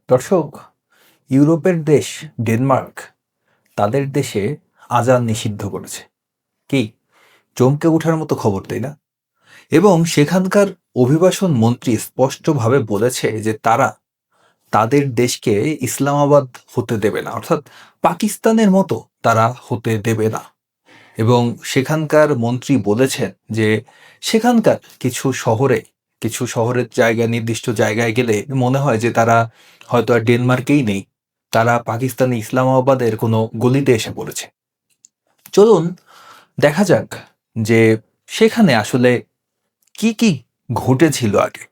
দর্শক, ইউরোপের দেশ ডেনমার্ক তাদের দেশে আজান নিষিদ্ধ করেছে। কি চমকে ওঠার মতো খবর, তাই না? এবং সেখানকার অভিবাসন মন্ত্রী স্পষ্টভাবে বলেছে যে তারা তাদের দেশকে ইসলামাবাদ হতে দেবে না, অর্থাৎ পাকিস্তানের মতো তারা হতে দেবে না। এবং সেখানকার মন্ত্রী বলেছেন যে সেখানকার কিছু শহরের জায়গায়, নির্দিষ্ট জায়গায় গেলে মনে হয় যে তারা হয়তো আর ডেনমার্কেই নেই, তারা পাকিস্তানি ইসলামাবাদের কোনো গলিতে এসে পড়েছে। চলুন দেখা যাক যে সেখানে আসলে কি কি ঘটেছিল আগে।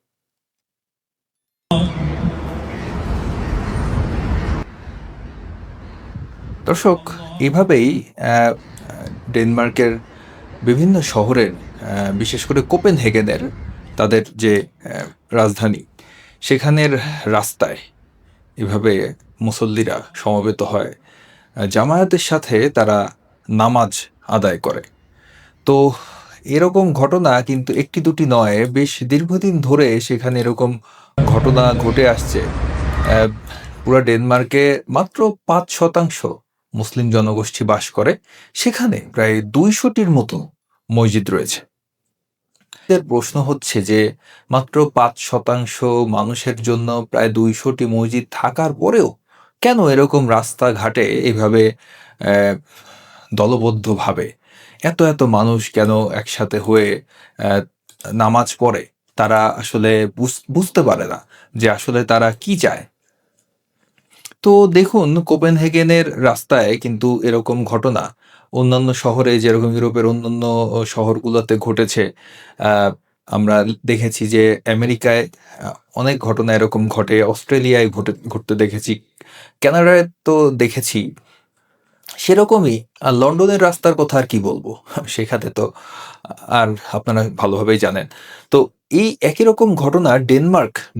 দর্শক, এভাবেই আহ, ডেনমার্কের বিভিন্ন শহরের, বিশেষ করে কোপেনহেগেনের তাদের যে রাজধানী, সেখানের রাস্তায় এভাবে মুসল্লিরা সমবেত হয়, জামায়াতের সাথে তারা নামাজ আদায় করে। তো এরকম ঘটনা কিন্তু একটি দুটি নয়, বেশ দীর্ঘদিন ধরে সেখানে এরকম ঘটনা ঘটে আসছে। আহ, পুরা ডেনমার্কে মাত্র ৫% মুসলিম জনগোষ্ঠী বাস করে। সেখানে প্রায় ২০০টির মতো মসজিদ রয়েছে। এর প্রশ্ন হচ্ছে যে মাত্র ৫% মানুষের জন্য প্রায় ২০০টি মসজিদ থাকার পরেও কেন এরকম রাস্তাঘাটে এভাবে আহ, দলবদ্ধভাবে এত এত মানুষ কেন একসাথে হয়ে আহ, নামাজ পড়ে? তারা আসলে বুঝতে পারে না যে আসলে তারা কি চায়। তো দেখুন, কোপেনহেগেনের রাস্তায় কিন্তু এরকম ঘটনা অন্যান্য শহরে, যেরকম ইউরোপের অন্যান্য শহরগুলোতে ঘটেছে। আহ, আমরা দেখেছি যে আমেরিকায় অনেক ঘটনা এরকম ঘটে, অস্ট্রেলিয়ায় ঘটতে দেখেছি, কানাডায় তো দেখেছি। সেরকমই লন্ডনের রাস্তার কথা আর কি বলবো সেখানে তো আর আপনারা ভালোভাবেই জানেন। তো এই একই রকম ঘটনা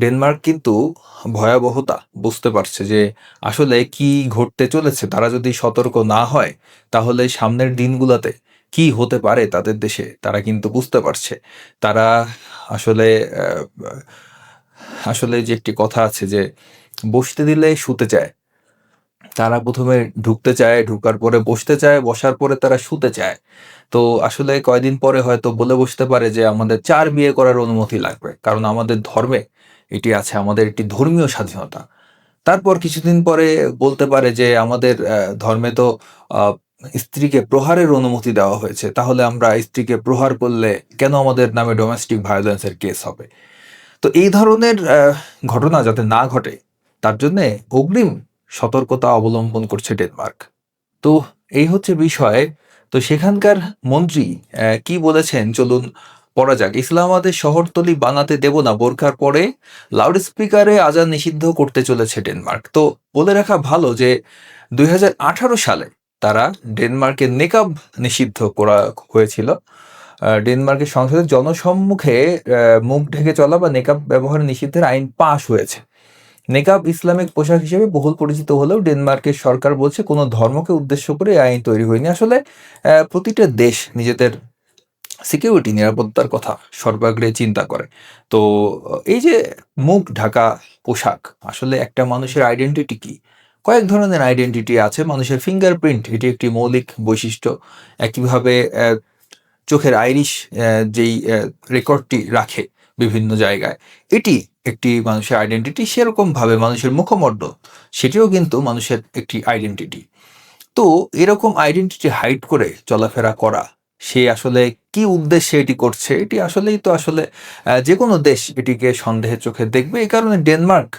ডেনমার্ক কিন্তু ভয়াবহতা বুঝতে পারছে যে আসলে কি ঘটতে চলেছে। তারা যদি সতর্ক না হয় তাহলে সামনের দিনগুলোতে কি হতে পারে তাদের দেশে তারা কিন্তু বুঝতে পারছে। তারা আসলে আহ, আসলে যে একটি কথা আছে যে বসতে দিলে শুতে চায়, তারা প্রথমে ঢুকতে চায়, ঢুকার পরে বসতে চায়, বসার পরে তারা শুতে চায়। তো আসলে কয়দিন পরে হয়তো বলে বসতে পারে যে আমাদের ৪ বিয়ে করার অনুমতি লাগবে। কারণ আমাদের ধর্মে এটি আছে, আমাদের একটি ধর্মীয় স্বাধীনতা। তারপর কিছুদিন পরে বলতে পারে যে আমাদের ধর্মে তো আ স্ত্রীকে প্রহারের অনুমতি দেওয়া হয়েছে। তাহলে আমরা স্ত্রীকে প্রহার করলে কেন আমাদের নামে ডোমেস্টিক ভায়োলেন্স এর কেস হবে? তো এই ধরনের ঘটনা যাতে না ঘটে তার জন্যে অগ্রিম সতর্কতা অবলম্বন করছে ডেনমার্ক। তো এই হচ্ছে বিষয়। তো সেখানকার মন্ত্রী কি বলেছেন চলুন পড়া যাক। ইসলামাবাদের শহরতলি বানাতে দেব না, বোরখার পরে লাউডস্পিকারে আজান নিষিদ্ধ করতে চলেছে ডেনমার্ক। তো বলে রাখা ভালো যে ২০১৮ সালে তারা ডেনমার্কে নেকাব নিষিদ্ধ করা হয়েছিল। ডেনমার্কের সংসদে জনসম্মুখে মুখ ঢেকে চলা বা নেকাব ব্যবহার নিষিদ্ধের আইন পাশ হয়েছে। নেকাব ইসলামিক পোশাক হিসেবে বহুল পরিচিত হলেও ডেনমার্কের সরকার বলছে কোনো ধর্মকে উদ্দেশ্য করে এই আইন তৈরি হয়নি। আসলে প্রতিটা দেশ নিজেদের সিকিউরিটি, নিরাপত্তার কথা সর্বাগ্রে চিন্তা করে। তো এই যে মুখ ঢাকা পোশাক, আসলে একটা মানুষের আইডেন্টিটি কি? কয়েক ধরনের আইডেন্টিটি আছে। মানুষের ফিঙ্গারপ্রিন্ট এটি একটি মৌলিক বৈশিষ্ট্য। একইভাবে চোখের আইরিশ যেই রেকর্ডটি রাখে বিভিন্ন জায়গায়, এটি একটি মানুষের আইডেন্টিটি। সেরকমভাবে মানুষের মুখমণ্ডল, সেটিও কিন্তু মানুষের একটি আইডেন্টিটি। তো এরকম আইডেন্টিটি হাইড করে চলাফেরা করা, সে আসলে কি উদ্দেশ্যে এটি করছে, এটি আসলেই তো আসলে যেকোনো দেশ এটিকে সন্দেহের চোখে দেখবে। এই কারণে ডেনমার্ক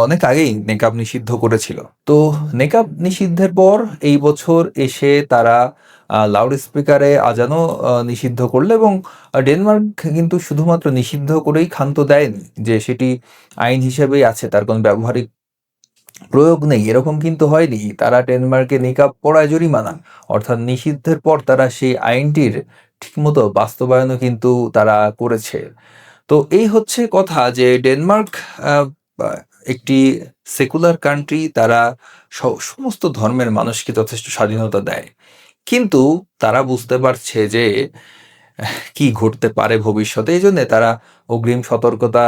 অনেক আগেই নেকাব নিষিদ্ধ করেছিল। তো নেকাব নিষিদ্ধের পর এই বছর এসে তারা লাউড স্পিকারে আজানও নিষিদ্ধ করলো। এবং ডেনমার্ক কিন্তু শুধুমাত্র নিষিদ্ধ করেই ক্ষান্ত দেয়নি যে সেটি আইন হিসেবেই আছে, তার কোনো ব্যবহারিক প্রয়োগ নেই, এরকম কিন্তু হয়নি। তারা ডেনমার্কে নিকাব পড়ায় জরিমানা, অর্থাৎ নিষিদ্ধের পর তারা সেই আইনটির ঠিকমতো বাস্তবায়নও কিন্তু তারা করেছে। তো এই হচ্ছে কথা যে ডেনমার্ক আহ, আহ, একটি সেকুলার কান্ট্রি। তারা সমস্ত ধর্মের মানুষকে যথেষ্ট স্বাধীনতা দেয়, কিন্তু তারা বুঝতে পারছে যে কি ঘটতে পারে ভবিষ্যতে। এই জন্য তারা অগ্রিম সতর্কতা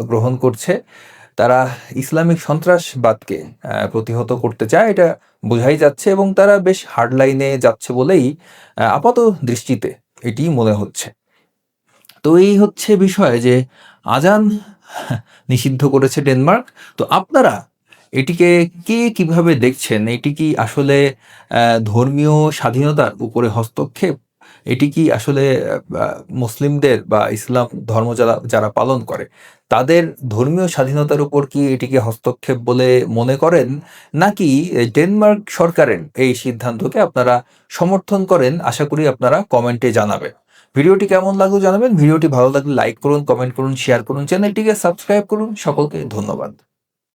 গ্রহণ করছে। তারা ইসলামিক সন্ত্রাসবাদকে প্রতিহত করতে চায়, এটা বোঝাই যাচ্ছে, এবং তারা বেশ হার্ড লাইনে যাচ্ছে বলেই আপাত দৃষ্টিতে এটি মনে হচ্ছে। তো এই হচ্ছে বিষয় যে আজান নিষিদ্ধ করেছে ডেনমার্ক। তো আপনারা এটিকে কে কিভাবে দেখছেন? এটি কি আসলে ধর্মীয় স্বাধীনতার উপরে হস্তক্ষেপ? এটি কি আসলে মুসলিমদের বা ইসলাম ধর্ম যারা পালন করে তাদের ধর্মীয় স্বাধীনতার উপর কি এটিকে হস্তক্ষেপ বলে মনে করেন? নাকি ডেনমার্ক সরকারের এই সিদ্ধান্তকে আপনারা সমর্থন করেন? আশা করি আপনারা কমেন্টে জানাবেন। ভিডিওটি কেমন লাগলো জানাবেন। ভিডিওটি ভালো লাগলে লাইক করুন, কমেন্ট করুন, শেয়ার করুন, চ্যানেলটিকে সাবস্ক্রাইব করুন। সকলকে ধন্যবাদ।